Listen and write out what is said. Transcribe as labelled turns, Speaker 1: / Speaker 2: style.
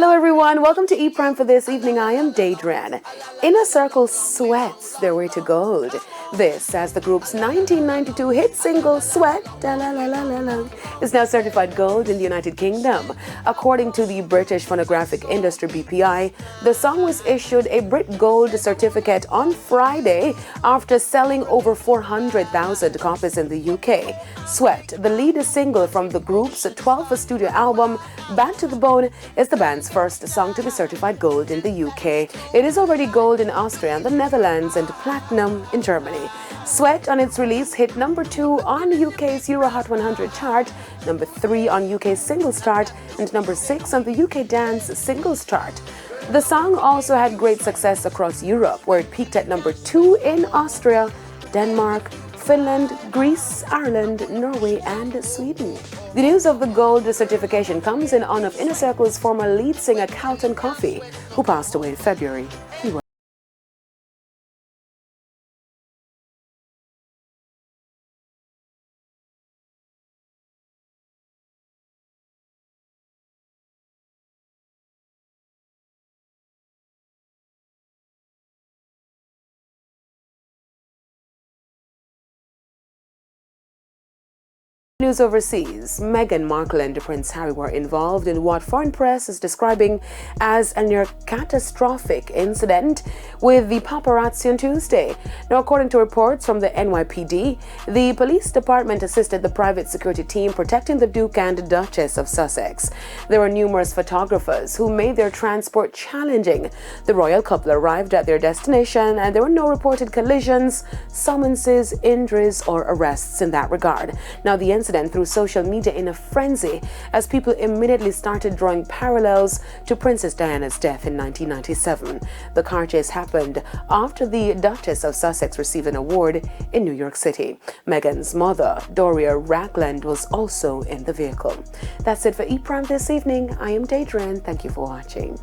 Speaker 1: Hello everyone, welcome to E Prime for this evening. I am Daedran. Inner Circle sweats their way to gold. This, as the group's 1992 hit single Sweat is now certified gold in the United Kingdom. According to the British Phonographic Industry BPI, the song was issued a Brit Gold certificate on Friday after selling over 400,000 copies in the UK. Sweat, the lead single from the group's 12th studio album Back to the Bone, is the band's first song to be certified gold in the UK. It is already gold in Austria and the Netherlands and platinum in Germany. Sweat on its release hit number 2 on UK's Euro Hot 100 chart, number 3 on UK's singles chart, and number 6 on the UK Dance singles chart. The song also had great success across Europe, where it peaked at number 2 in Austria, Denmark, Finland, Greece, Ireland, Norway, and Sweden. The news of the gold certification comes in honor of Inner Circle's former lead singer Carlton Coffey, who passed away in February. News overseas, Meghan Markle and Prince Harry were involved in what foreign press is describing as a near catastrophic incident with the paparazzi on Tuesday. Now, according to reports from the NYPD, the police department assisted the private security team protecting the Duke and Duchess of Sussex. There were numerous photographers who made their transport challenging. The royal couple arrived at their destination and there were no reported collisions, summonses, injuries, or arrests in that regard. Now, the incident through social media in a frenzy as people immediately started drawing parallels to Princess Diana's death in 1997. The car chase happened after the Duchess of Sussex received an award in New York City. Meghan's mother, Doria Ragland, was also in the vehicle. That's it for E Prime this evening. I am Daedran. Thank you for watching.